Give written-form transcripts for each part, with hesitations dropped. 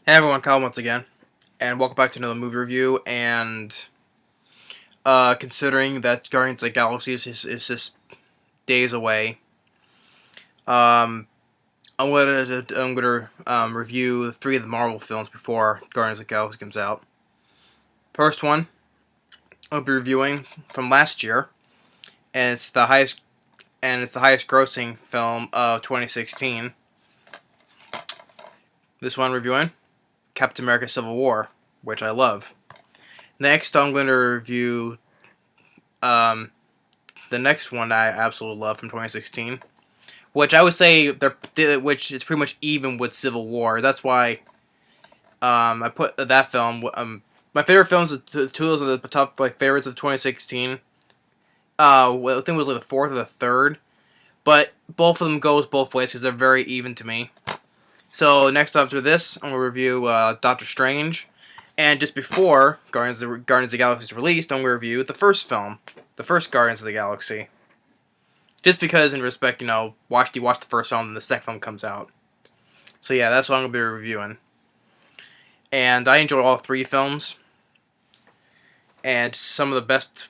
Hey everyone, Kyle once again, and welcome back to another movie review. And considering that Guardians of the Galaxy is just days away, um, I'm gonna review 3 of the Marvel films before Guardians of the Galaxy comes out. First one I'll be reviewing from last year, and it's the highest grossing film of 2016. This one reviewing Captain America: Civil War, which I love. Next, I'm going to review the next one I absolutely love from 2016, which I would say which is pretty much even with Civil War. That's why I put that film. My favorite films, two of those are the top favorites of 2016. I think it was like the fourth or the third, but both of them goes both ways because they're very even to me. So next after this, I'm going to review Doctor Strange. And just before Guardians of the Galaxy is released, I'm going to review the first film, the first Guardians of the Galaxy. Just because, in respect, you watch the first film and the second film comes out. So yeah, that's what I'm going to be reviewing. And I enjoyed all 3 films. And some of the best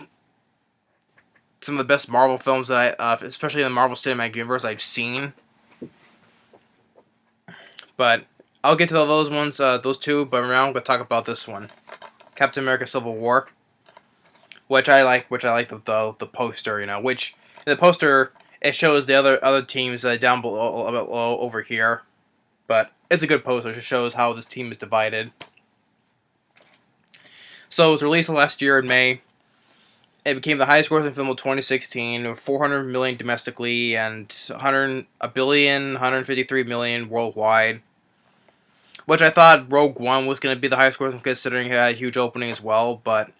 Marvel films that especially in the Marvel Cinematic Universe, I've seen. But I'll get to those ones, those 2. But now I'm going to talk about this one, Captain America: Civil War, which I like the poster, which in the poster it shows the other teams down below, a bit low over here, but it's a good poster. It just shows how this team is divided. So it was released last year in May. It became the highest grossing film of 2016, with $400 million domestically and $153 million worldwide. Which I thought Rogue One was going to be the highest grossing, considering it had a huge opening as well. But,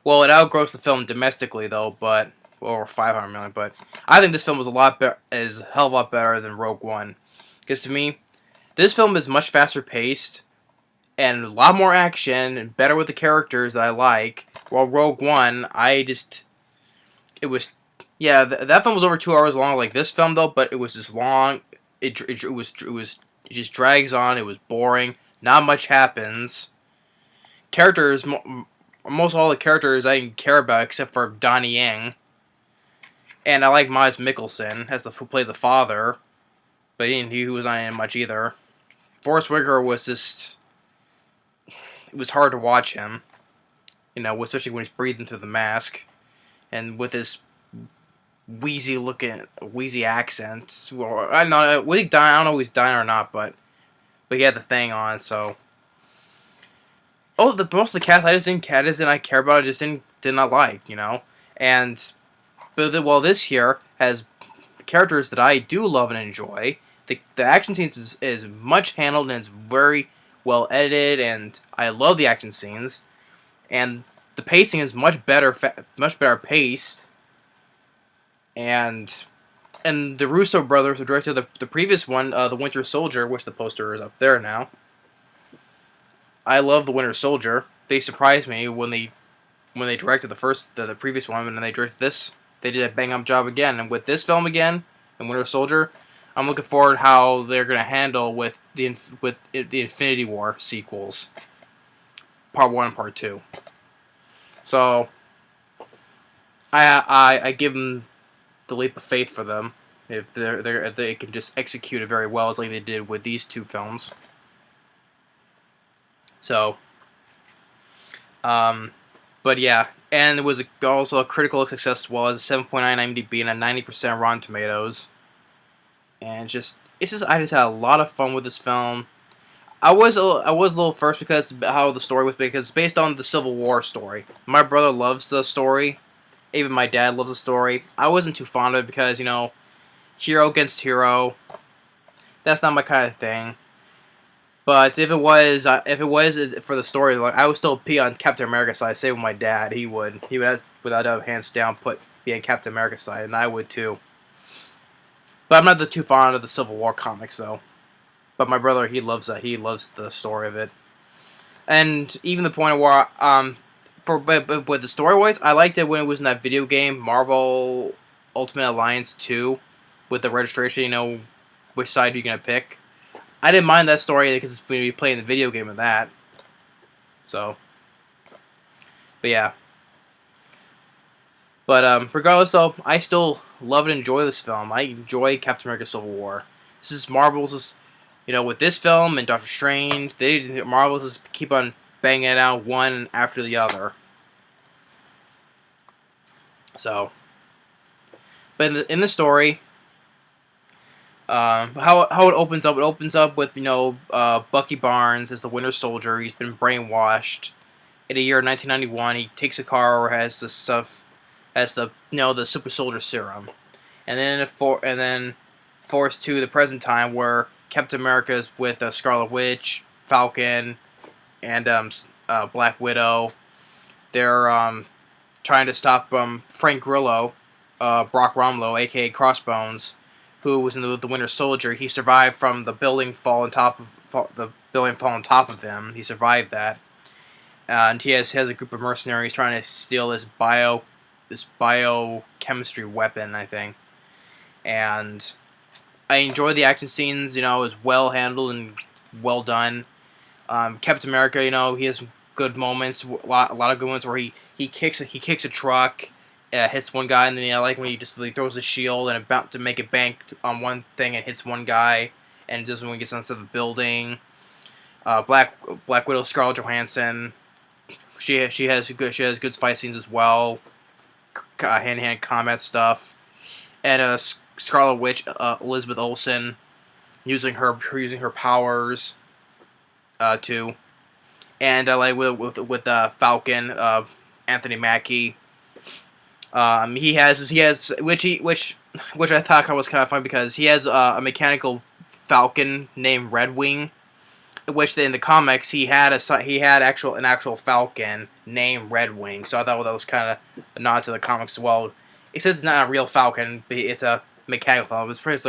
well, it outgrossed the film domestically though, but over $500 million. But I think this film was a hell of a lot better than Rogue One, because to me, this film is much faster paced and a lot more action and better with the characters that I like. While Rogue One, that film was over 2 hours long, like this film though, but it was just long. It just drags on. It was boring. Not much happens. Characters, most all the characters I didn't care about except for Downey. And I like Mads Mikkelsen who played the father, but he was not in much either. Forrest Whitaker was just, it was hard to watch him, especially when he's breathing through the mask, and with his wheezy accent. Well, I don't know, I don't know if he's dying or not, but he had the thing on, so. Most of the cast I didn't care about. I just did not like, and but this here has characters that I do love and enjoy. The action scenes is much handled and it's very well edited, and I love the action scenes, and the pacing is much better paced. And the Russo brothers who directed the previous one, The Winter Soldier, which the poster is up there now. I love The Winter Soldier. They surprised me when they directed the previous one, and then they directed this. They did a bang-up job again. And with this film again, The Winter Soldier, I'm looking forward how they're going to handle with the Infinity War sequels, Part 1 and Part 2. So I give them the leap of faith for them if they can just execute it very well, as like they did with these 2 films. So, but yeah, and it was also a critical success as well, as a 7.9 IMDb and a 90% Rotten Tomatoes. And I just had a lot of fun with this film. I was a little first because how the story was, because it's based on the Civil War story. My brother loves the story. Even my dad loves the story. I wasn't too fond of it because, hero against hero, that's not my kind of thing. But if it was for the story, like, I would still be on Captain America's side. Same with my dad, he would without a hands down be on Captain America's side, and I would too. But I'm not too fond of the Civil War comics though. But my brother, he loves the story of it, and even the point where but with the story-wise, I liked it when it was in that video game, Marvel Ultimate Alliance 2, with the registration, which side you're going to pick. I didn't mind that story because we were playing the video game of that. So, but yeah. But regardless, though, I still love and enjoy this film. I enjoy Captain America: Civil War. This is Marvel's, with this film and Doctor Strange, Marvel's just keep on banging it out one after the other. So, but in the story, how it opens up with Bucky Barnes as the Winter Soldier. He's been brainwashed. In the year 1991, he takes a car or has this stuff. As the super soldier serum, and then forced to the present time where Captain America is with Scarlet Witch, Falcon, and Black Widow. They're trying to stop Frank Grillo, Brock Romlow, aka Crossbones, who was in the Winter Soldier. He survived from the building falling on top of him. He survived that, and he has a group of mercenaries trying to steal this biochemistry weapon, I think. And I enjoy the action scenes, it was well handled and well done. Captain America, he has good moments, a lot of good ones where he kicks a truck, hits one guy, and then I like when he just throws a shield and about to make it bank on one thing and hits one guy, and doesn't when he gets onto the building. Black Widow, Scarlett Johansson, she has good fight scenes as well. Hand-to-hand combat stuff, and Scarlet Witch, Elizabeth Olsen, using her powers, too, and like with Falcon, Anthony Mackie, he has which I thought was kind of fun because he has a mechanical Falcon named Redwing, which in the comics he had an actual Falcon named Redwing, so I thought that was kind of a nod to the comics as well. Except it's not a real Falcon, but it's a mechanical Falcon. It's pretty.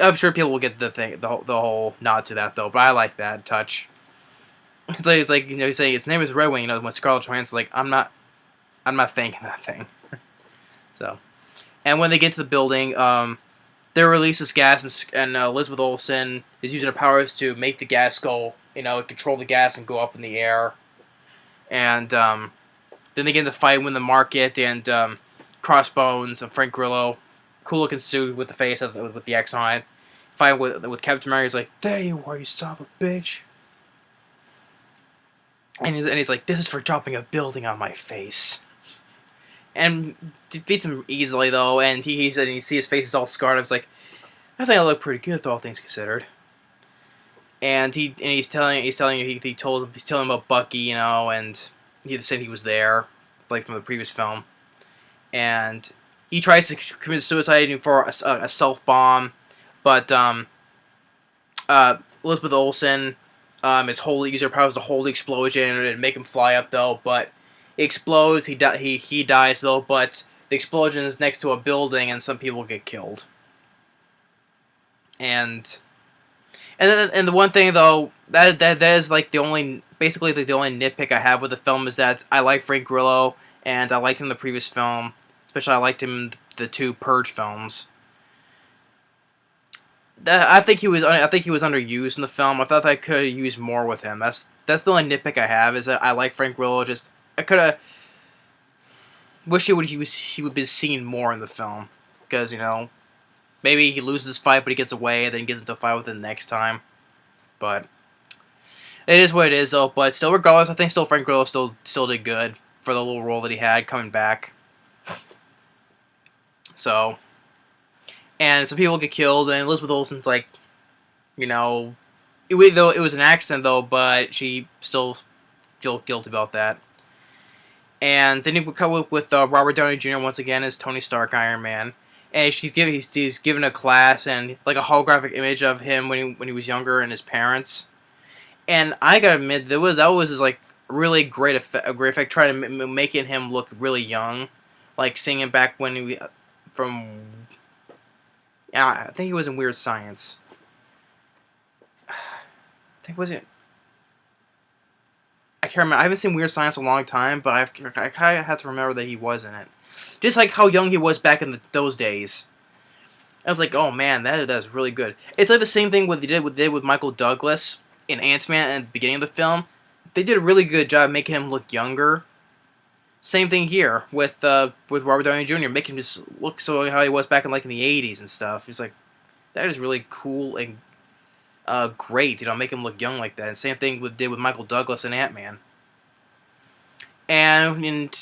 I'm sure people will get the whole nod to that though, but I like that touch. It's like he's saying its name is Redwing. When Scarlett Johansson's like, I'm not thanking that thing. So, and when they get to the building, they release this gas, and Elizabeth Olsen is using her powers to make the gas go, control the gas and go up in the air. And then they get into the fight with the market, and Crossbones and Frank Grillo, cool looking suit with the face with the X on it, fight with Captain America. He's like, "There you are, you son of a bitch!" And he's like, "This is for dropping a building on my face." And defeats him easily though, and he see his face is all scarred. I was like, I think I look pretty good, all things considered. And he's telling him about Bucky, and he said he was there, like from the previous film. And he tries to commit suicide for a self bomb, but Elizabeth Olsen uses her powers to hold the explosion and make him fly up though, but it explodes. He dies though, but the explosion is next to a building, and some people get killed. And the one thing though that is like the only nitpick I have with the film is that I like Frank Grillo, and I liked him in the previous film, especially I liked him in the two Purge films. I think he was underused in the film. I thought that I could have used more with him. That's the only nitpick I have, is that I like Frank Grillo. Just I could have wish he would be seen more in the film, because maybe he loses this fight but he gets away and then gets into a fight with it next time. But it is what it is though. But still, regardless, I think still Frank Grillo still did good for the little role that he had coming back. So, and some people get killed, and Elizabeth Olsen's like, though it was an accident though, but she still feel guilty about that. And then he would come up with Robert Downey Jr. once again as Tony Stark, Iron Man, and he's given a class and like a holographic image of him when he was younger and his parents. And I gotta admit, that was like really great effect, trying to making him look really young, like seeing him back when I think he was in Weird Science. I can't remember. I haven't seen Weird Science in a long time, but I kind of have to remember that he was in it. Just like how young he was back in those days. I was like, oh man, that's really good. It's like the same thing what they did with Michael Douglas in Ant-Man at the beginning of the film. They did a really good job making him look younger. Same thing here with Robert Downey Jr. Making him just look so how he was back in like in the '80s and stuff. He's like, that is really cool and great. Make him look young like that. And same thing did with Michael Douglas and Ant-Man. And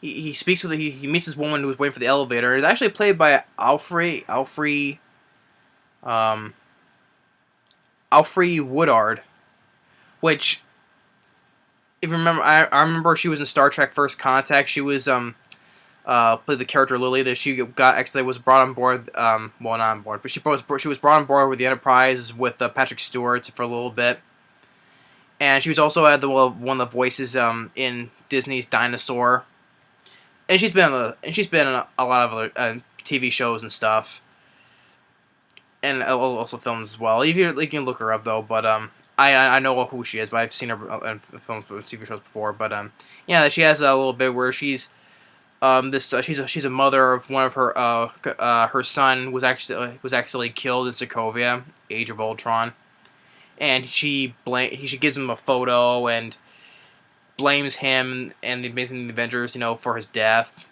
he speaks with he meets this woman who was waiting for the elevator. It's actually played by Alfre Woodard, which, if you remember, I remember she was in Star Trek First Contact. She was played the character Lily. That she actually was brought on board. Well, not on board, but she was brought on board with the Enterprise with Patrick Stewart for a little bit, and she was also one of the voices in Disney's Dinosaur. And she's been in a lot of other TV shows and stuff, and also films as well. You can look her up though, but I know who she is, but I've seen her in films, TV shows before. But yeah, she has a little bit where she's she's a mother of one of her son was actually killed in Sokovia, Age of Ultron, and she gives him a photo and blames him and the Amazing Avengers, for his death,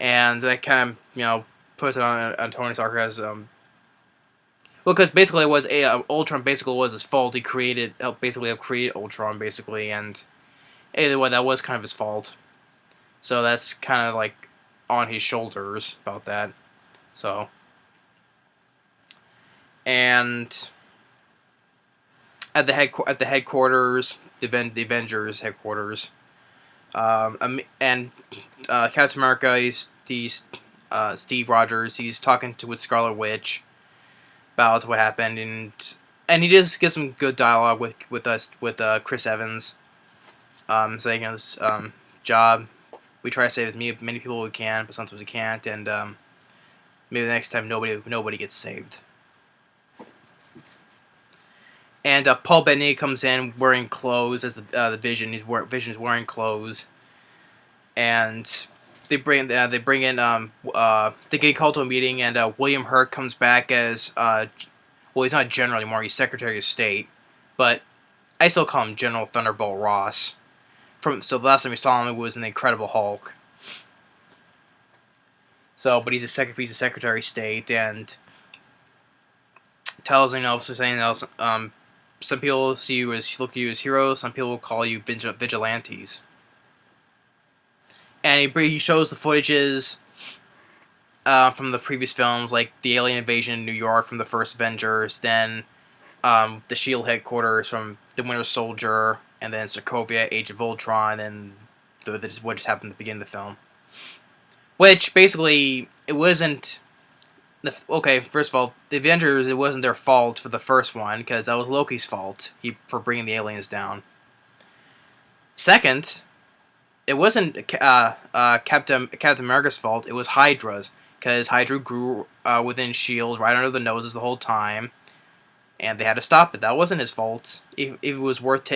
and that kind of puts it on Tony Stark as because basically it was Ultron basically was his fault. He helped create Ultron basically, and either way that was kind of his fault. So that's kind of like on his shoulders about that. So and at the headquarters. The Avengers headquarters, and Captain America. He's Steve Rogers. He's talking with Scarlet Witch about what happened, and he just gets some good dialogue with Chris Evans, saying his job. We try to save as many people we can, but sometimes we can't, and maybe the next time nobody gets saved. And Paul Bettany comes in wearing clothes as the Vision. Vision's wearing clothes, and they get called to a meeting, and William Hurt comes back as he's not general anymore. He's Secretary of State, but I still call him General Thunderbolt Ross. So the last time we saw him was in the Incredible Hulk. So, but he's a Secretary of State, and tells saying some people look at you as heroes. Some people call you vigilantes. And he shows the footages from the previous films, like the alien invasion in New York from the first Avengers, then the S.H.I.E.L.D. headquarters from the Winter Soldier, and then Sokovia, Age of Ultron, and what just happened at the beginning of the film. Which basically it wasn't. Okay, first of all, the Avengers, it wasn't their fault for the first one, because that was Loki's fault for bringing the aliens down. Second, it wasn't Captain America's fault, it was Hydra's, because Hydra grew within S.H.I.E.L.D. right under the noses the whole time, and they had to stop it. That wasn't his fault. If it was worth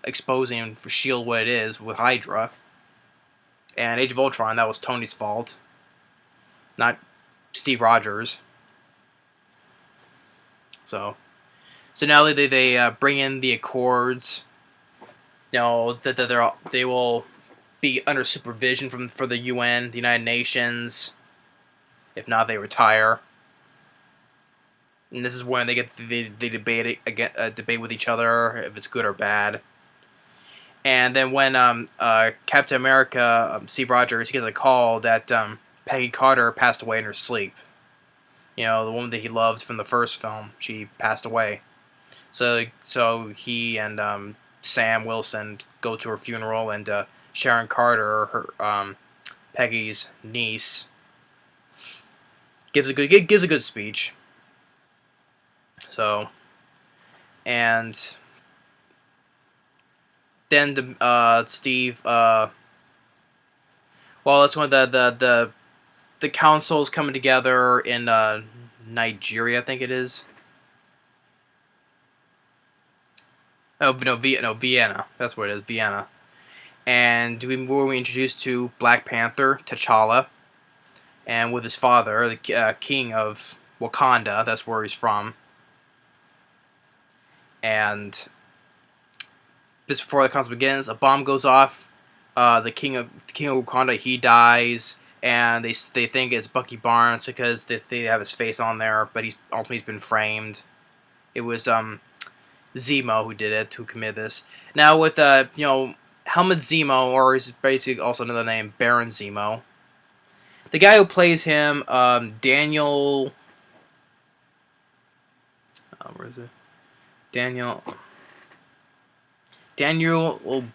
exposing for S.H.I.E.L.D. what it is with Hydra. And Age of Ultron, that was Tony's fault, not Steve Rogers. So now they bring in the Accords. That they will be under supervision for the UN, the United Nations. If not, they retire. And this is when they debate with each other if it's good or bad. And then when Captain America, Steve Rogers, he gets a call that Peggy Carter passed away in her sleep. The woman that he loved from the first film, she passed away. So he and Sam Wilson go to her funeral, and Sharon Carter, her Peggy's niece, gives a good speech. So, and then Steve. Well, that's when the council's coming together in Nigeria, I think it is. Oh no, Vienna. That's what it is, Vienna. And we introduced to Black Panther, T'Challa, and with his father, the king of Wakanda. That's where he's from. And just before the concert begins, a bomb goes off. The king of Wakanda, he dies, and they think it's Bucky Barnes because they have his face on there, but he's been framed. It was Zemo who did it, who committed this. Now with Helmut Zemo, or is basically also another name, Baron Zemo. The guy who plays him, Daniel. Where is it? Daniel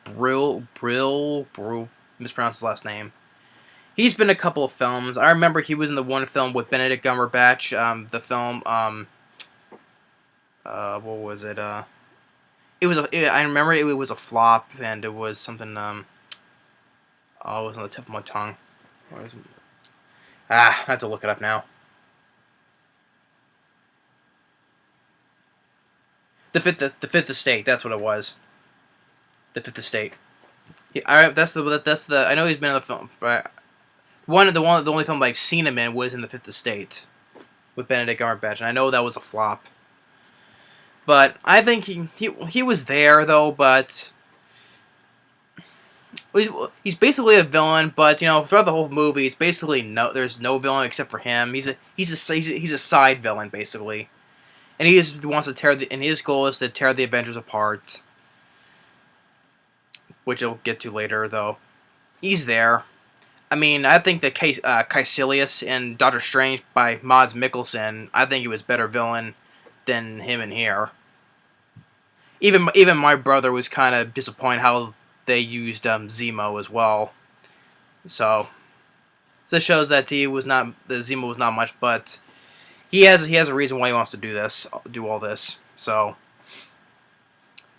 Bruhl, mispronounced his last name. He's been in a couple of films. I remember he was in the one film with Benedict Cumberbatch. The film, what was it? I remember it was a flop, and it was something. It was on the tip of my tongue. Where is it? I have to look it up now. The fifth estate. That's what it was. The Fifth Estate. That's the. I know he's been in the film, but the only film I've seen him in was in The Fifth Estate with Benedict Cumberbatch, and I know that was a flop. But I think he was there though, but he's basically a villain. But throughout the whole movie, it's basically there's no villain except for him. He's a side villain basically, and he just wants to and his goal is to tear the Avengers apart. Which I'll get to later, though. He's there. I mean, I think that Caecilius in Doctor Strange by Mads Mikkelsen, I think he was better villain than him in here. Even my brother was kind of disappointed how they used Zemo as well. So it shows that Zemo was not much, but he has a reason why he wants to do all this. So,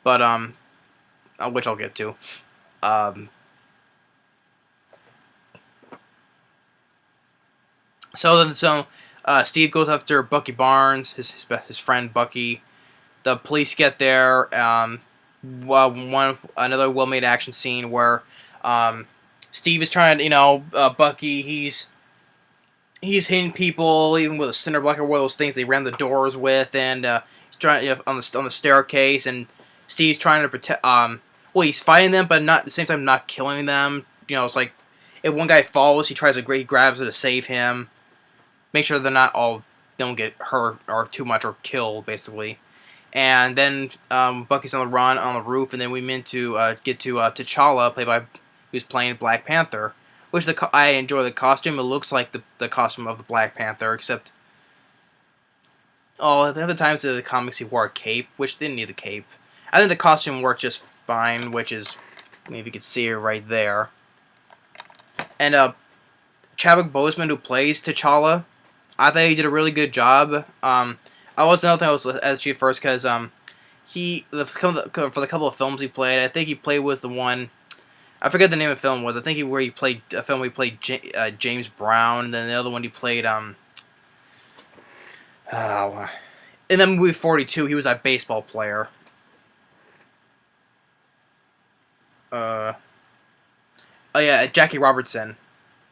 but which I'll get to. So Steve goes after Bucky Barnes, his friend Bucky. The police get there. Another well-made action scene where Steve is trying to, Bucky, he's hitting people even with a cinder block or one of those things they ram the doors with, and he's trying on the staircase, and Steve's trying to protect. He's fighting them, but not at the same time not killing them. It's like if one guy falls, he grabs it to save him, make sure they're not all don't get hurt or too much or killed, basically. And then Bucky's on the run on the roof, and then we meant to get to T'Challa, who's playing Black Panther, which I enjoy the costume. It looks like the costume of the Black Panther, except the other times in the comics he wore a cape, which didn't need the cape. I think the costume worked just fine, which is, maybe you can see it right there. And Chadwick Boseman, who plays T'Challa, I think he did a really good job. Another thing I was as at first because for the couple of films he played, I think he played was the one, I forget the name of the film was. I think he played a film where he played James Brown, and then the other one he played in that movie 42 he was a baseball player. Jackie Robertson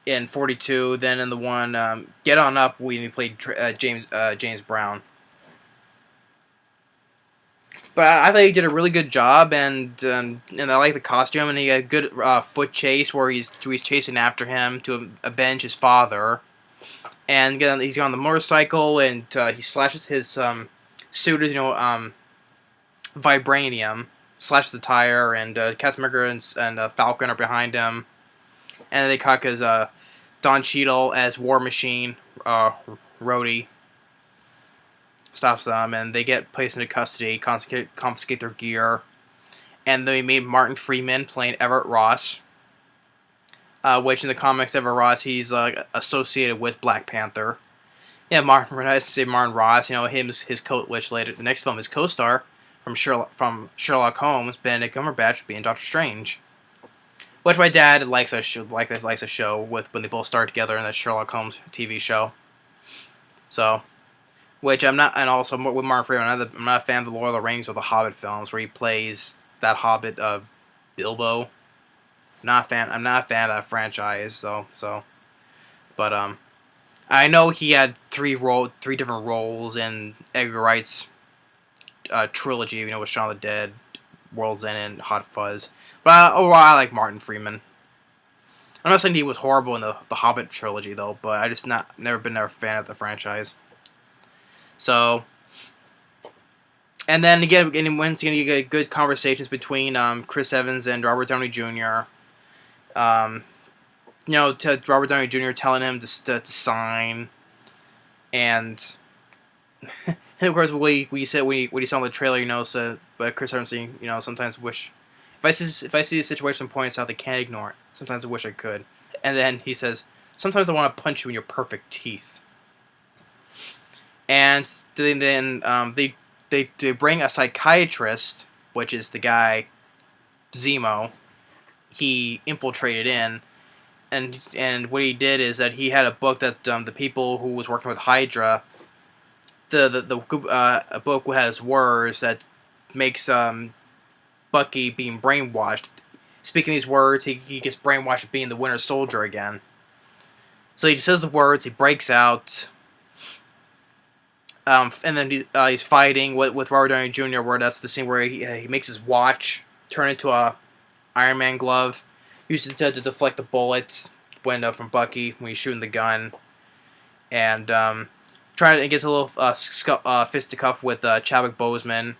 in 42. Then in the one Get On Up, he played James Brown. But I thought he did a really good job, and I like the costume, and he had a good foot chase where he's chasing after him to avenge his father. And he's on the motorcycle, and he slashes his suit, vibranium, slashes the tire, and Captain America and Falcon are behind him. And they cock his Don Cheadle as War Machine, Rhodey. Stops them, and they get placed into custody, confiscate their gear. And then we made Martin Freeman playing Everett Ross, which in the comics, Everett Ross, he's associated with Black Panther. Yeah, Martin Ross, which later, the next film, his co-star from Sherlock Holmes, Benedict Cumberbatch, being Doctor Strange. Which my dad likes a show with when they both start together in that Sherlock Holmes TV show. So, which I'm not, and also with Martin Freeman, I'm not a fan of the Lord of the Rings or the Hobbit films where he plays that Hobbit Bilbo. I'm not a fan of that franchise, but I know he had three different roles in Edgar Wright's trilogy. You know, with Shaun of the Dead, World's End, and Hot Fuzz. But overall, I like Martin Freeman. I'm not saying he was horrible in the Hobbit trilogy though, but I just never been a fan of the franchise. So, and then again, once again, you get good conversations between Chris Evans and Robert Downey Jr. You know, to Robert Downey Jr. telling him to sign, and and of course, when you saw the trailer, you know, so but Chris Evans, you know, sometimes wish if I see a situation points out, they can't ignore it. Sometimes I wish I could. And then he says, sometimes I want to punch you in your perfect teeth. And then they bring a psychiatrist, which is the guy Zemo. He infiltrated in, and what he did is that he had a book that the people who was working with Hydra, a book has words that makes Bucky being brainwashed. Speaking these words, he gets brainwashed being the Winter Soldier again. So he says the words, he breaks out, and then he's fighting with Robert Downey Jr. Where that's the scene where he makes his watch turn into a Iron Man glove, uses it to deflect the bullets from Bucky when he's shooting the gun, and gets a little fisticuff with Chadwick Boseman,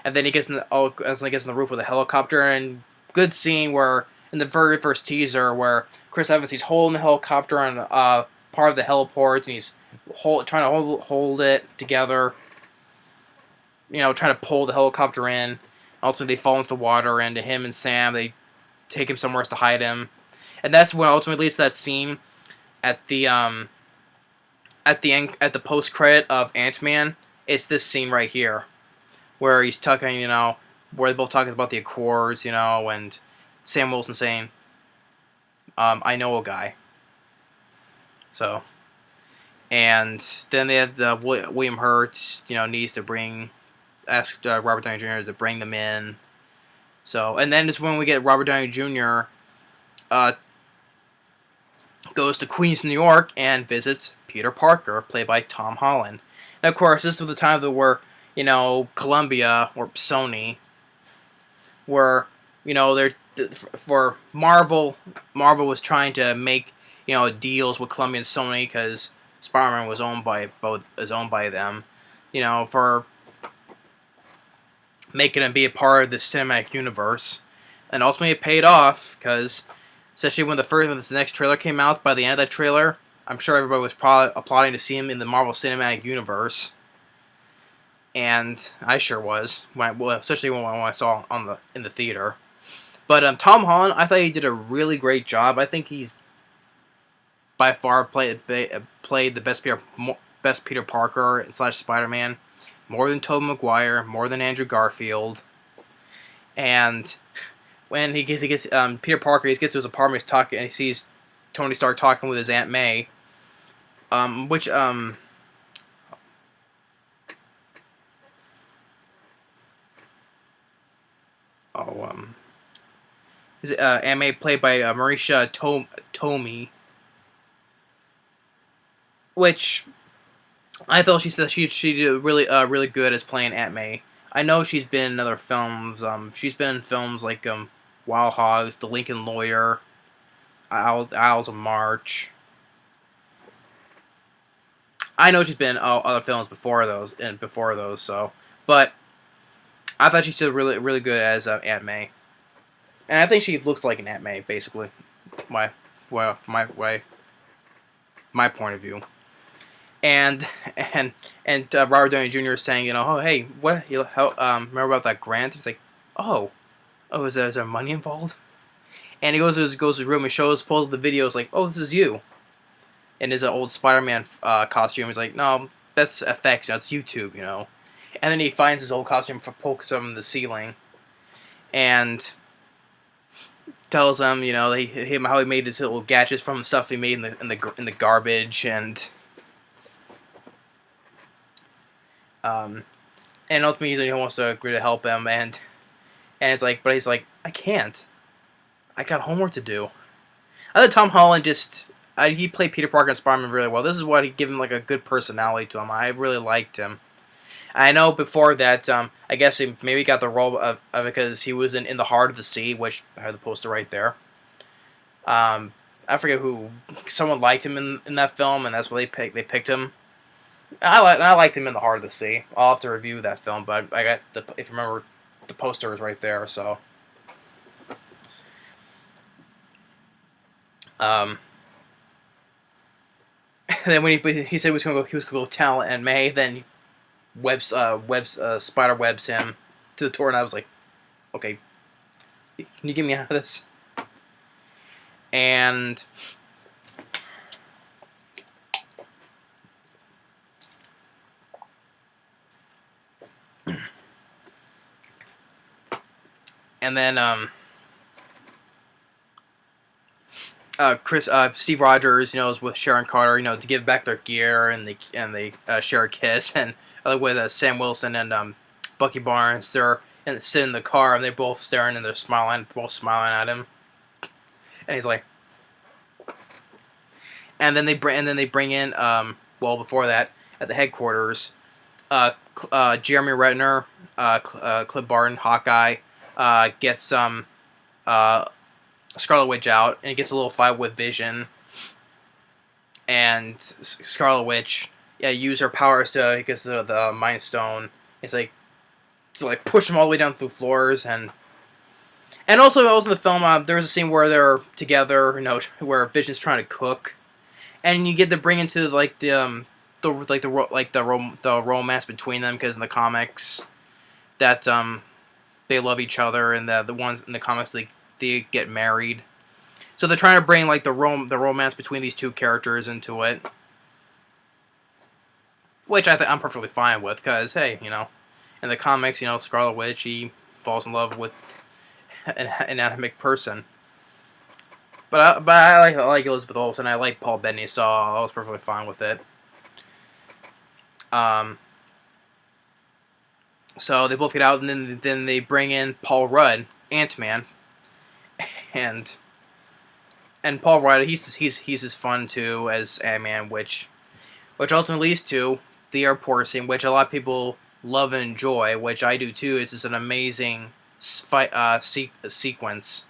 and then he gets in the roof with a helicopter. And good scene where in the very first teaser where Chris Evans, he's holding the helicopter on part of the heliports, and he's trying to hold it together, you know, trying to pull the helicopter in. Ultimately, they fall into the water, and to him and Sam, they take him somewhere else to hide him, and that's when ultimately leads to that scene at the end, at the post credit of Ant-Man. It's this scene right here where he's talking, you know, where they're both talking about the Accords, you know, and Sam Wilson saying, I know a guy. So, and then they have William Hurt, you know, needs to ask Robert Downey Jr. to bring them in. So, and then it's when we get Robert Downey Jr. Goes to Queens, New York, and visits Peter Parker, played by Tom Holland. And of course, this was the time where, you know, Columbia or Sony were, you know, for Marvel was trying to make, you know, deals with Columbia and Sony because Spider-Man was owned by them, you know, for making him be a part of the cinematic universe, and ultimately it paid off because, especially when the next trailer came out, by the end of that trailer, I'm sure everybody was probably applauding to see him in the Marvel Cinematic Universe, and I sure was, especially when I saw in the theater. But Tom Holland, I thought he did a really great job. I think he's by far played the best Peter Parker / Spider-Man, more than Tobey Maguire, more than Andrew Garfield. And when he gets Peter Parker, he gets to his apartment, he's talking, and he sees Tony Stark talking with his Aunt May, is Aunt May played by Marisha Tomei, which I thought she did really good as playing Aunt May. I know she's been in other films. She's been in films like Wild Hogs, The Lincoln Lawyer, Isles of March. I know she's been in other films before those. So, but I thought she did really good as Aunt May, and I think she looks like an Aunt May, basically. My point of view. And Robert Downey Jr. is saying, you know, oh hey, what remember about that grant? He's like, oh, is there money involved? And he goes to his room and pulls the videos, like, oh, this is you, in his old Spider-Man costume. He's like, no, that's effects, that's YouTube, you know. And then he finds his old costume for pokes him in the ceiling, and tells them, you know, how he made his little gadgets from stuff he made in the garbage, and ultimately he wants to agree to help him, and he's like, I can't. I got homework to do. I thought Tom Holland just he played Peter Parker and Spider-Man really well. This is what he gave him like a good personality to him. I really liked him. I know before that, I guess he maybe got the role of because he was in the Heart of the Sea, which I have the poster right there. I forget who. Someone liked him in that film, and that's why they picked him. I liked him in the Heart of the Sea. I'll have to review that film, but I guess if you remember, the poster is right there. So, then when he said he was gonna go tell Aunt May, then spider webs him to the door, and I was like, okay, can you get me out of this? And then Steve Rogers, is with Sharon Carter, to give back their gear, and they share a kiss, and with Sam Wilson and Bucky Barnes, they're sitting in the car, and they're both staring and they're both smiling at him, and he's like, and then they bring in before that at the headquarters, Jeremy Renner, Cliff Barton, Hawkeye, gets Scarlet Witch out, and he gets a little fight with Vision, and Scarlet Witch, use her powers because of the Mind Stone. It's like to push them all the way down through floors, and also in the film, there was a scene where they're together, where Vision's trying to cook, and you get to bring into the romance between them, because in the comics that they love each other, and the ones in the comics they get married. So they're trying to bring the romance between these two characters into it, which I'm perfectly fine with, because hey, in the comics, Scarlet Witch, he falls in love with an anatomic person. But I like Elizabeth Olsen. I like Paul Bettany, so I was perfectly fine with it. So they both get out, and then they bring in Paul Rudd, Ant-Man, and Paul Rudd. He's as fun too as Ant-Man, which ultimately leads to the airport scene, which a lot of people love and enjoy, which I do too. It's just an amazing sequence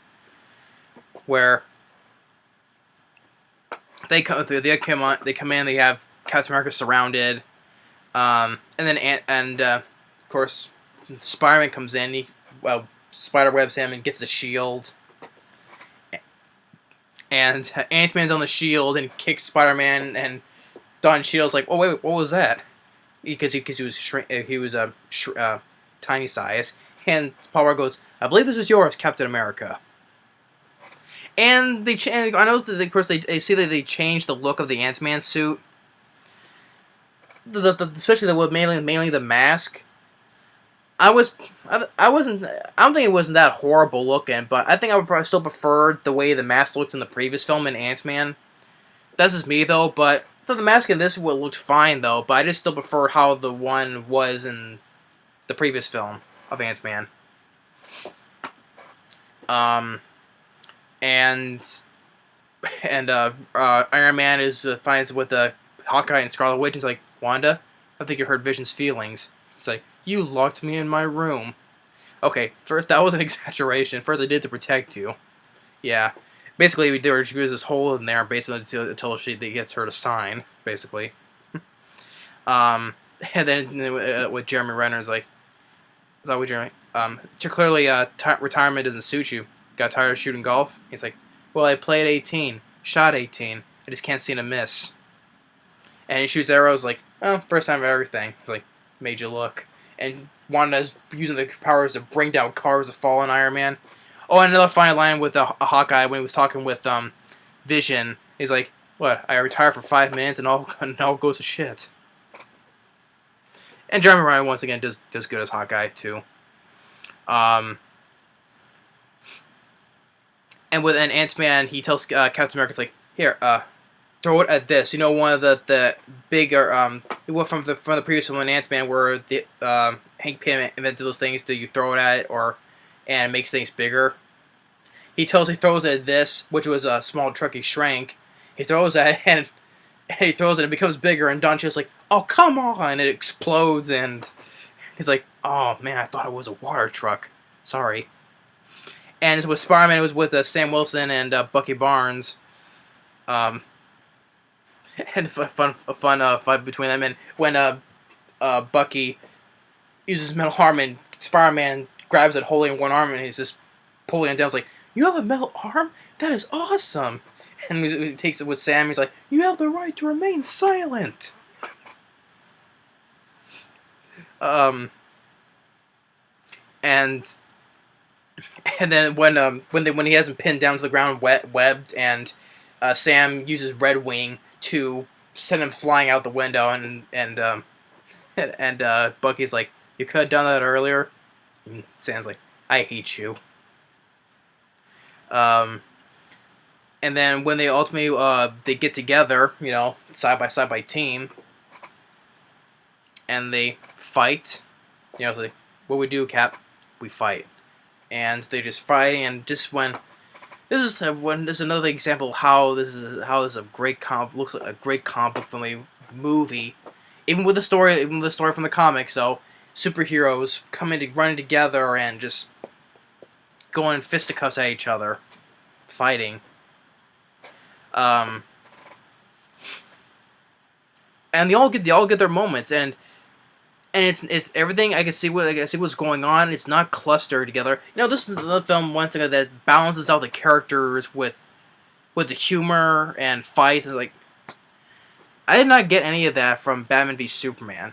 where they come through. They come in. They have Captain America surrounded, and then of course Spider-Man comes in. He spider webs him and gets a shield, and Ant-Man's on the shield and kicks Spider-Man, and Don Cheadle's like, "Oh wait, what was that?" Because he was a tiny size, and Paul Rudd goes, "I believe this is yours, Captain America." And I know that of course they see that they changed the look of the Ant-Man suit, especially mainly the mask. I don't think it wasn't that horrible looking, but I think I would probably still prefer the way the mask looked in the previous film in Ant-Man. That's just me though, but the mask in this one looked fine though, but I just still prefer how the one was in the previous film of Ant-Man. And Iron Man finds with the Hawkeye and Scarlet Witch, and is like, "Wanda, I think you hurt Vision's feelings." It's like, "You locked me in my room." Okay, first, that was an exaggeration. First, I did to protect you. Yeah. Basically, she was this hole in there, basically, until she gets her to sign, basically. And then with Jeremy Renner, is like, "Is that what Jeremy? Clearly, retirement doesn't suit you. Got tired of shooting golf?" He's like, "Well, I played 18, shot 18. I just can't seem to miss." And he shoots arrows like, "Oh, first time of everything." He's like, "Made you look." And Wanda's using the powers to bring down cars to fall on Iron Man. Oh, and another final line with a Hawkeye when he was talking with Vision. He's like, "What? I retired for 5 minutes and all goes to shit." And Jeremy Renner once again does good as Hawkeye too. And with an Ant-Man, he tells Captain America, it's like, "Here, throw it at this." One of the bigger from the previous one, Ant-Man, where the Hank Pym invented those things. Do you throw it at it, and it makes things bigger? He throws it at this, which was a small truck. He shrank. He throws it and he throws it and it becomes bigger, and Don Cheadle's like, "Oh, come on!" And it explodes, and he's like, "Oh man, I thought it was a water truck. Sorry." And it's with Spider-Man. It was with Sam Wilson and Bucky Barnes. And a fun fight between them. And when Bucky uses metal arm and Spider-Man grabs it holding one arm and he's just pulling it down. It's like, "You have a metal arm? That is awesome!" And he takes it with Sam. He's like, "You have the right to remain silent." And then when he has him pinned down to the ground, webbed, and Sam uses Red Wing to send him flying out the window, and Bucky's like, "You could have done that earlier." And Sam's like, "I hate you." And then when they ultimately they get together, side by side by team, and they fight, like, "What we do, Cap? We fight." And they just fight, and just when this is another example of how this is a great looks like a great comic book from a movie, even with the story from the comics. So superheroes running together and just going fisticuffs at each other, fighting. And they all get their moments, and it's everything. I can see what's going on. It's not clustered together. This is the film once again that balances out the characters with the humor and fights. And like, I did not get any of that from Batman v Superman.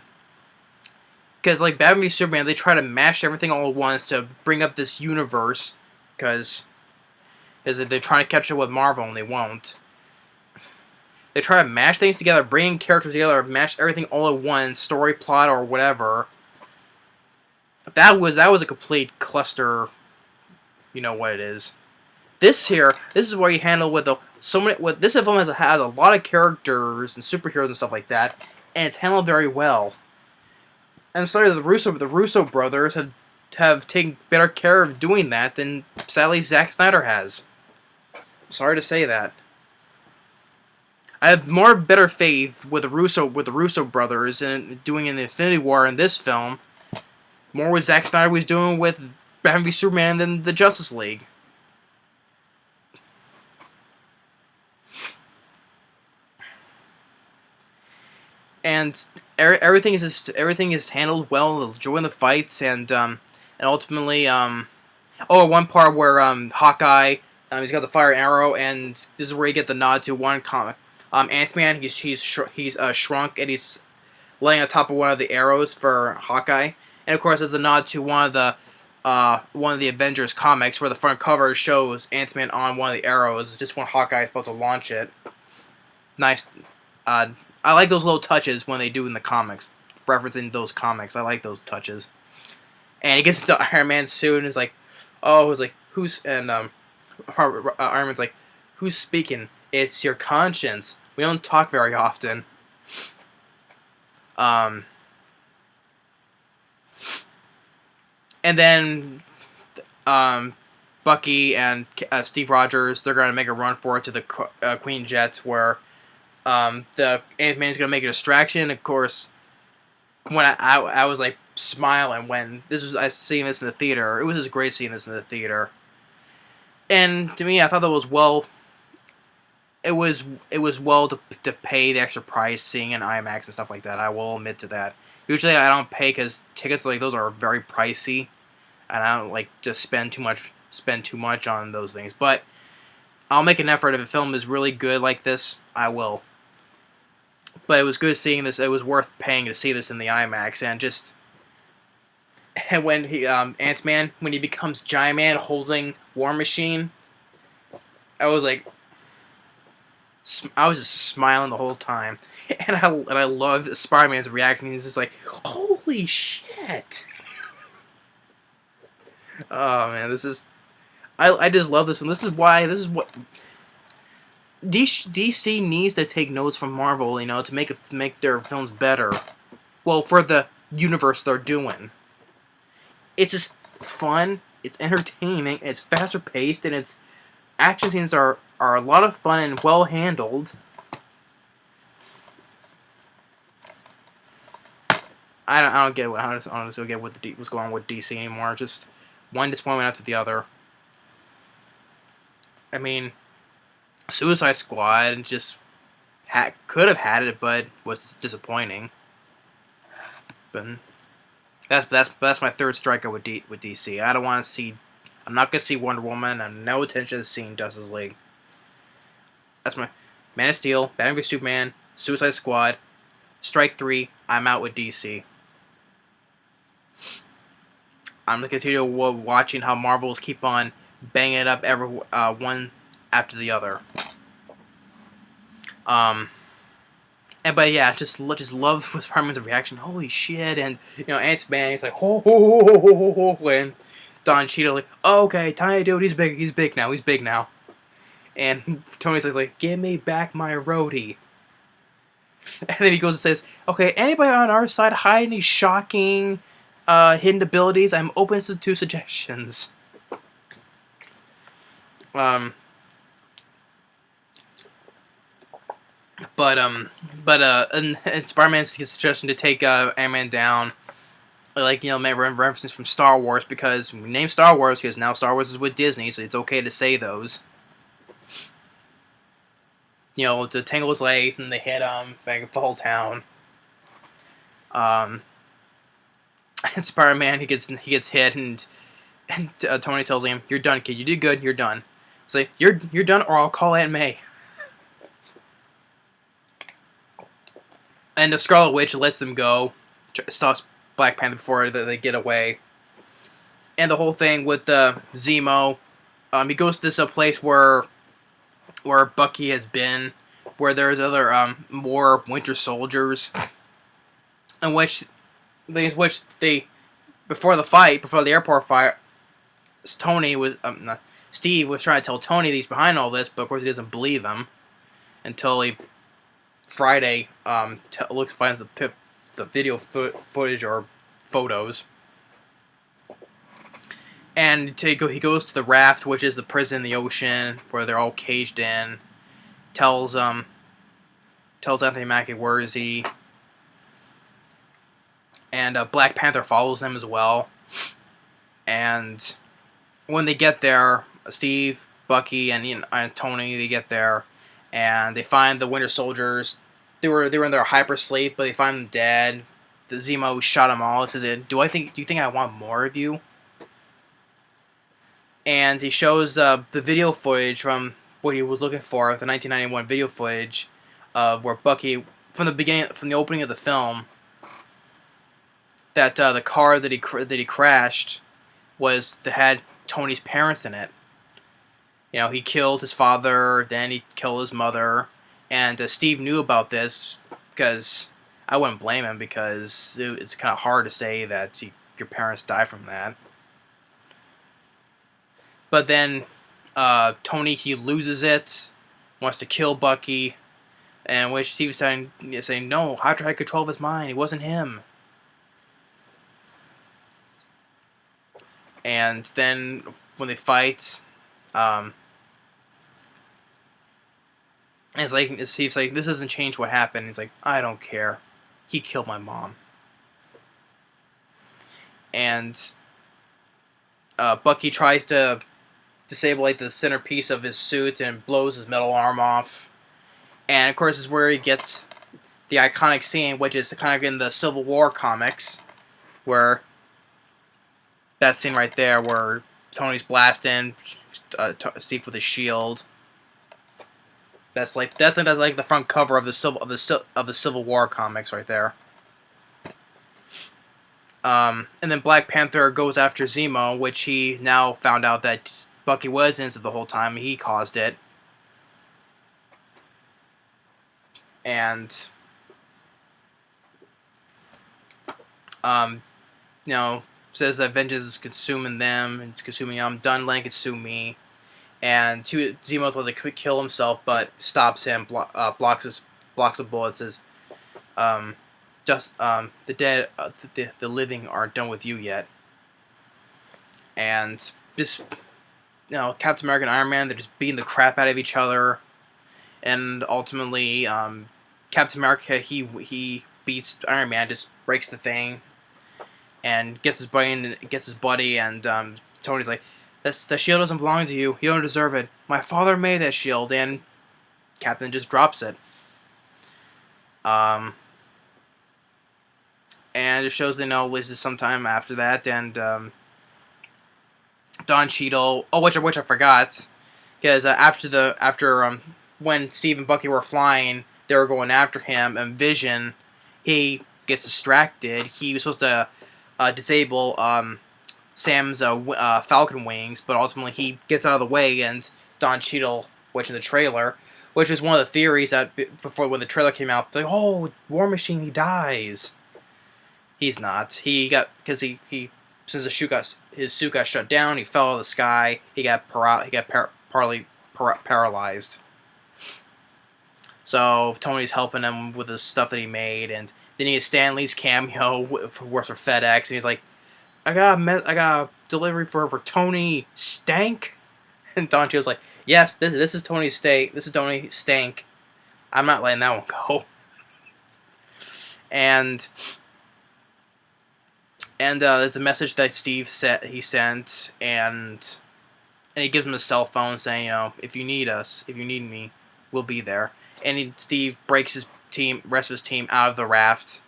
Because like Batman v Superman, they try to mash everything all at once to bring up this universe, because they're trying to catch up with Marvel and they won't. They try to mash things together, bring characters together, mash everything all at once, story, plot, or whatever. That was a complete cluster. You know what it is. This is where you handle with this film has a lot of characters and superheroes and stuff like that, and it's handled very well. And I'm sorry, the Russo brothers have taken better care of doing that than sadly Zack Snyder has. Sorry to say that. I have better faith with the Russo brothers in doing an Infinity War in this film, more what Zack Snyder was doing with Batman v Superman than the Justice League. And everything is handled well, enjoying the fights, and ultimately, one part where Hawkeye, he's got the fire arrow, and this is where you get the nod to one comic. Ant-Man, he's shrunk, and he's laying on top of one of the arrows for Hawkeye, and of course, there's a nod to one of the Avengers comics where the front cover shows Ant-Man on one of the arrows, just when Hawkeye is supposed to launch it. Nice. I like those little touches when they do in the comics, referencing those comics. I like those touches. And he gets into Iron Man's suit and is like, who's, and Iron Man's like, "Who's speaking? It's your conscience. We don't talk very often." And then Bucky and Steve Rogers, they're going to make a run for it to the Queen Jets, where the Ant-Man's going to make a distraction. Of course, when I was like smiling when I seen this in the theater. It was just great seeing this in the theater. And to me, I thought that was well. It was well to pay the extra price seeing in IMAX and stuff like that. I will admit to that. Usually I don't pay because tickets like those are very pricey, and I don't like to spend too much on those things. But I'll make an effort if a film is really good like this. I will. But it was good seeing this. It was worth paying to see this in the IMAX, and when Ant-Man, when he becomes Giant Man holding War Machine, I was just smiling the whole time, and I loved Spider-Man's reaction. He's just like, "Holy shit!" Oh man, I just love this one. This is what DC needs to take notes from Marvel, to make their films better. Well, for the universe they're doing. It's just fun. It's entertaining. It's faster paced, and it's action scenes are a lot of fun and well handled. I don't get what, honestly get what what's going on with DC anymore. Just one disappointment after the other. I mean, Suicide Squad just could have had it, but was disappointing. But that's my third strikeout with DC. I don't want to see. I'm not gonna see Wonder Woman. I have no intention of seeing Justice League. That's my Man of Steel, Batman v Superman, Suicide Squad, Strike 3. I'm out with DC. I'm gonna continue watching how Marvels keep on banging it up one after the other. But yeah, just love Spider-Man's reaction. Holy shit! And Ant-Man, he's like ho ho ho ho ho ho ho, and Don Cheadle like, oh, okay, tiny dude, he's big now. And Tony's like, give me back my roadie. And then he goes and says, okay, anybody on our side hide any shocking hidden abilities? I'm open to suggestions. And Spider-Man's suggestion to take Ant-Man down, references from Star Wars, because we named Star Wars because now Star Wars is with Disney, so it's okay to say those. To tangle his legs and they hit him, bang the whole town. And Spider-Man, he gets hit, and Tony tells him, "You're done, kid. You did good. You're done." Say, "You're done, or I'll call Aunt May." And the Scarlet Witch lets them go, stops Black Panther before they get away. And the whole thing with Zemo, he goes to this place where Bucky has been, where there's other more Winter Soldiers, in which they before the airport fight, Steve was trying to tell Tony that he's behind all this, but of course he doesn't believe him until Friday finds the video footage or photos. And he goes to the raft, which is the prison in the ocean, where they're all caged in. Tells Anthony Mackie where is he. And Black Panther follows them as well. And when they get there, Steve, Bucky, and Tony, they get there, and they find the Winter Soldiers. They were in their hypersleep, but they find them dead. The Zemo shot them all. He says, "Do you think I want more of you?" And he shows the video footage from what he was looking for, the 1991 video footage of where Bucky, from the opening of the film, that the car that he crashed had Tony's parents in it. He killed his father, then he killed his mother, and Steve knew about this, because I wouldn't blame him, because it's kind of hard to say that your parents died from that. But then Tony, he loses it, wants to kill Bucky, and which Steve is saying, no, how to have control of his mind? It wasn't him. And then when they fight, and Steve's like, this doesn't change what happened. He's like, I don't care. He killed my mom. And Bucky tries to disable the centerpiece of his suit and blows his metal arm off. And of course, this is where he gets the iconic scene, which is kind of in the Civil War comics, where that scene right there, where Tony's blasting Steve with his shield. That's like the front cover of the Civil War comics right there. And then Black Panther goes after Zemo, which he now found out that Bucky was innocent the whole time. He caused it. And says that vengeance is consuming them, and it's consuming him. I'm done letting it consume me. And Zemo's about to kill himself, but stops him, blocks the bullet, says, the dead, the living aren't done with you yet. And just Captain America and Iron Man, they're just beating the crap out of each other, and ultimately, Captain America he beats Iron Man, just breaks the thing, and gets his buddy, and Tony's like, the shield doesn't belong to you. You don't deserve it. My father made that shield, and Captain just drops it. And it shows they know this is sometime after that, and Don Cheadle. Oh, which I forgot, because after when Steve and Bucky were flying, they were going after him, and Vision, he gets distracted. He was supposed to disable Sam's Falcon wings, but ultimately he gets out of the way, and Don Cheadle, which in the trailer, which is one of the theories that before when the trailer came out, like, oh, War Machine, he dies. He's not. He got, because he since his suit got shut down, he fell out of the sky. He got paralyzed. So Tony's helping him with the stuff that he made, and then he has Stan Lee's cameo works for FedEx, and he's like, I got a delivery for Tony Stank, and Don Cheadle's like, yes, this is Tony Stank. This is Tony Stank. I'm not letting that one go. And it's a message that Steve sent, and he gives him a cell phone saying, if you need us, if you need me, we'll be there. And Steve breaks rest of his team out of the raft,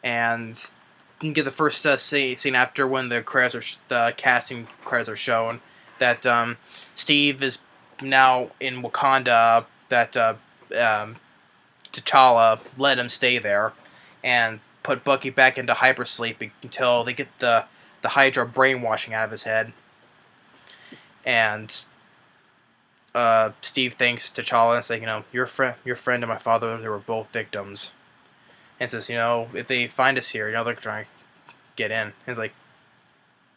and you can get the first scene after when the casting credits are shown that Steve is now in Wakanda. That T'Challa let him stay there, and put Bucky back into hypersleep until they get the Hydra brainwashing out of his head. And Steve thanks T'Challa and says, your friend and my father, they were both victims. And says, if they find us here, they're trying to get in. And he's like,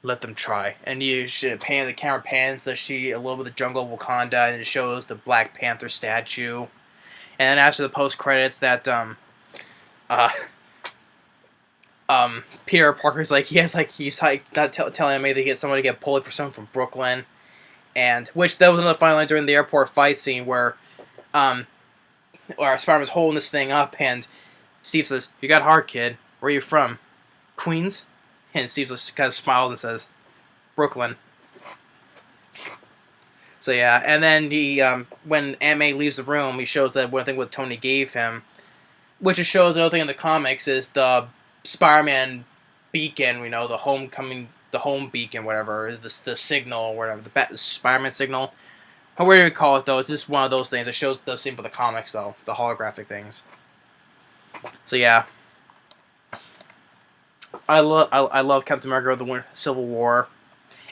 let them try. And the camera pans a little bit of the jungle of Wakanda, and it shows the Black Panther statue. And then after the post credits, that Peter Parker's like, he's not telling me they get somebody to get pulled for someone from Brooklyn, and which that was another final line during the airport fight scene where Spider-Man's holding this thing up, and Steve says, "You got heart, kid. Where are you from? Queens?" And Steve just kind of smiles and says, "Brooklyn." So yeah, and then he when Aunt May leaves the room, he shows that one thing what Tony gave him, which it shows another thing in the comics is the Spider-Man beacon, the home beacon, whatever, the signal, or whatever, the Spider-Man signal. Whatever you call it, though, it's just one of those things. It shows the same for the comics, though, the holographic things. So yeah, I love Captain America of the Civil War,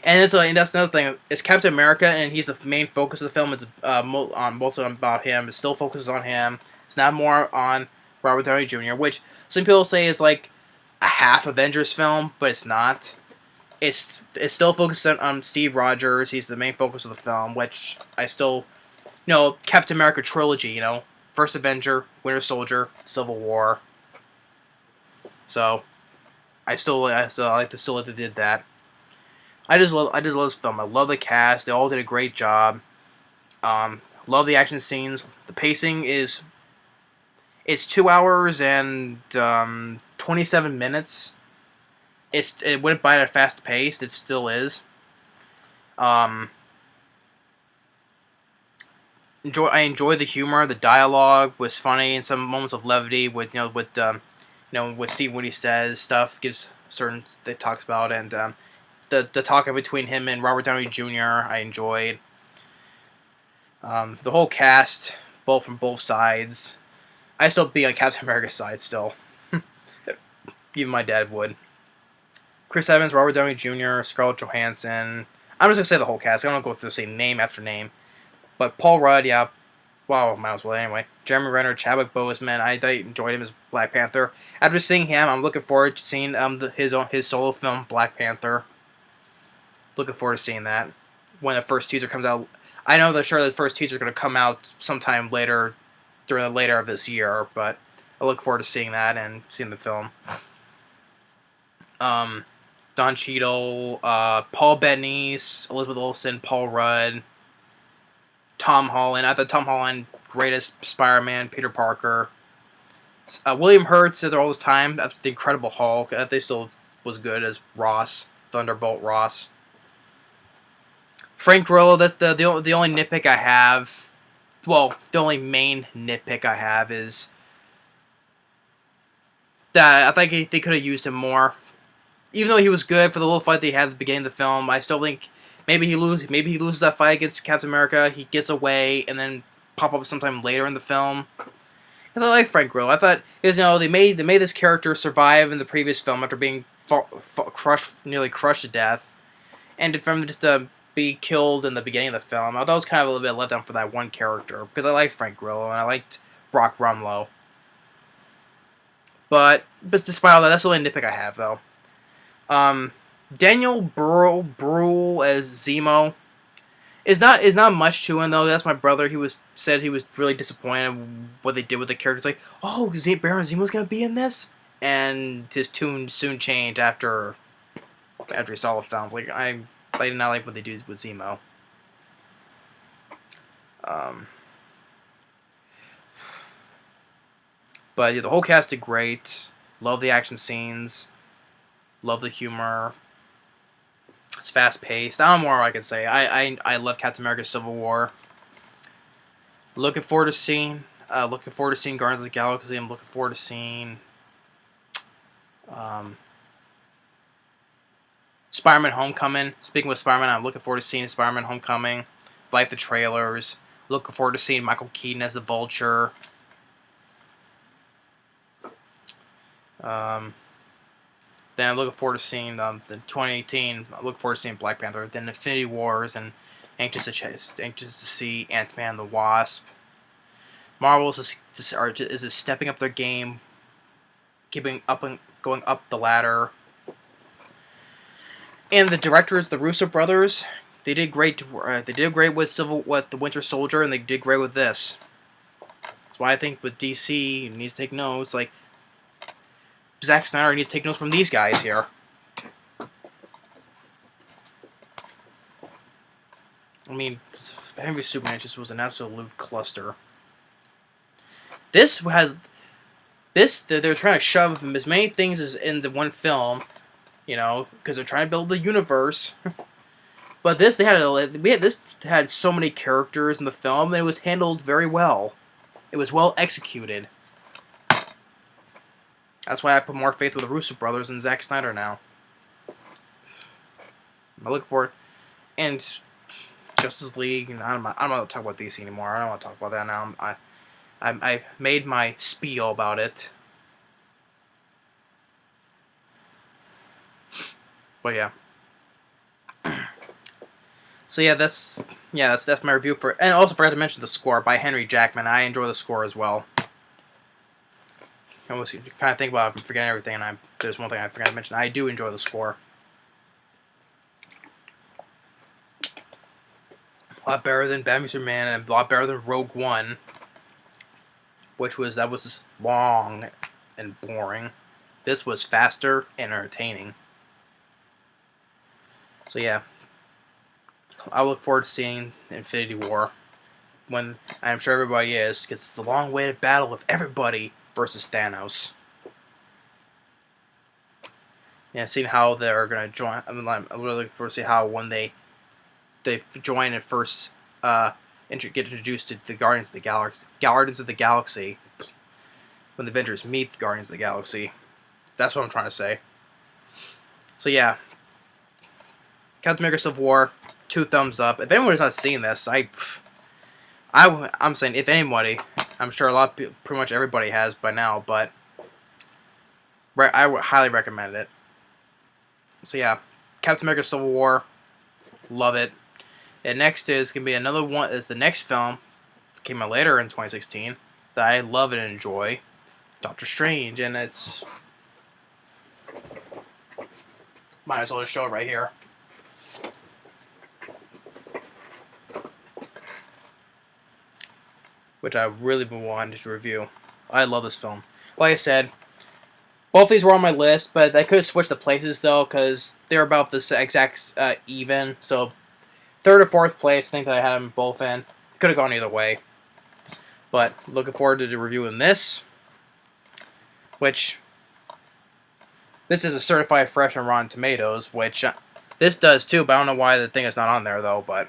and that's another thing. It's Captain America, and he's the main focus of the film. It's mostly about him. It still focuses on him. It's not more on Robert Downey Jr., which some people say is like a half Avengers film, but it's not. It's still focused on Steve Rogers. He's the main focus of the film, which I still, Captain America trilogy. First Avenger, Winter Soldier, Civil War. So, I like that they did that. I just love this film. I love the cast. They all did a great job. Love the action scenes. The pacing is. It's 2 hours and 27 minutes. It went by at a fast pace. It still is. I enjoy the humor. The dialogue was funny, and some moments of levity with with Steve when he says stuff gives certain that talks about, and the talk between him and Robert Downey Jr. I enjoyed. The whole cast, from both sides. I still be on Captain America's side still. Even my dad would. Chris Evans, Robert Downey Jr., Scarlett Johansson. I'm just going to say the whole cast. I don't go through the same name after name. But Paul Rudd, yeah. Well, might as well anyway. Jeremy Renner, Chadwick Boseman. I enjoyed him as Black Panther. After seeing him, I'm looking forward to seeing his solo film, Black Panther. Looking forward to seeing that. When the first teaser comes out. I know that the first teaser is going to come out sometime later, during the later of this year, but I look forward to seeing that and seeing the film. Don Cheadle, Paul Bettany, Elizabeth Olsen, Paul Rudd, Tom Holland. I thought Tom Holland, greatest Spider-Man, Peter Parker. William Hurt said there all this time after the Incredible Hulk. They still was good as Ross, Thunderbolt Ross. Frank Grillo, that's the only nitpick I have. Well, the only main nitpick I have is that I think they could have used him more. Even though he was good for the little fight they had at the beginning of the film, I still think maybe he loses that fight against Captain America. He gets away and then pop up sometime later in the film. Because I like Frank Grillo. I thought they made this character survive in the previous film after being nearly crushed to death, and for him just to be killed in the beginning of the film, I thought it was kind of a little bit letdown for that one character because I like Frank Grillo and I liked Brock Rumlow. But despite all that, that's the only nitpick I have though. Daniel Bruhl as Zemo is not much to him though. That's my brother. Said he was really disappointed in what they did with the character. It's like, oh, Baron Zemo's gonna be in this, and his tune soon changed after he saw the films. Like I did not like what they did with Zemo. But yeah, the whole cast did great. Love the action scenes. Love the humor. It's fast paced. I don't know more I can say. I love Captain America: Civil War. Looking forward to seeing Guardians of the Galaxy. I'm looking forward to seeing Spider-Man: Homecoming. Speaking with Spider-Man, I'm looking forward to seeing Spider-Man: Homecoming. Like the trailers. Looking forward to seeing Michael Keaton as the Vulture. Then I'm looking forward to seeing the 2018. I look forward to seeing Black Panther. Then Infinity Wars, and anxious to see Ant-Man and the Wasp. Marvel is stepping up their game, keeping up and going up the ladder. And the directors, the Russo brothers, they did great. They did great with the Winter Soldier, and they did great with this. That's why I think with DC, you need to take notes. Like Zack Snyder needs to take notes from these guys here. I mean, Henry Superman just was an absolute cluster. They're trying to shove as many things as in the one film, because they're trying to build the universe. But this had so many characters in the film, and it was handled very well. It was well executed. That's why I put more faith with the Russo brothers and Zack Snyder now. I look forward, and Justice League. And I'm not going to talk about DC anymore. I don't want to talk about that now. I've made my spiel about it. But yeah. So yeah, that's my review for. And I also forgot to mention the score by Henry Jackman. I enjoy the score as well. You kind of think about it, I'm forgetting everything, and there's one thing I forgot to mention. I do enjoy the score. A lot better than Batman Superman, and a lot better than Rogue One, that was just long and boring. This was faster and entertaining. So yeah, I look forward to seeing Infinity War. When I'm sure everybody is, because it's the long-awaited battle of everybody versus Thanos. Yeah, seeing how they're gonna join. I'm really looking forward to see how when they join and first get introduced to the Guardians of the Galaxy. When the Avengers meet the Guardians of the Galaxy. That's what I'm trying to say. So yeah, Captain America: Civil War, 2 thumbs up. If anybody's not seen this, I'm saying if anybody, I'm sure pretty much everybody has by now, but I would highly recommend it. So yeah, Captain America: Civil War, love it. And next is gonna be another one. Is the next film that came out later in 2016 that I love and enjoy, Doctor Strange, and it's might as well just show it right here. Which I really been wanting to review. I love this film. Like I said, Both these were on my list, but I could have switched the places though, because they're about the exact even. So third or fourth place, I think that I had them both in. Could have gone either way. But looking forward to reviewing this, which this is a certified fresh on Rotten Tomatoes, which this does too. But I don't know why the thing is not on there though. But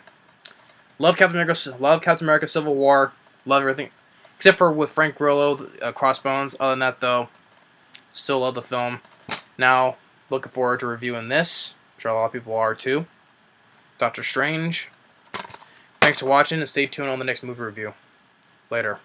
love Captain America Civil War, love everything except for with Frank Grillo, Crossbones. Other than that though, still love the film. Now looking forward to reviewing this. I'm sure a lot of people are too. Doctor Strange. Thanks for watching and stay tuned on the next movie review. Later.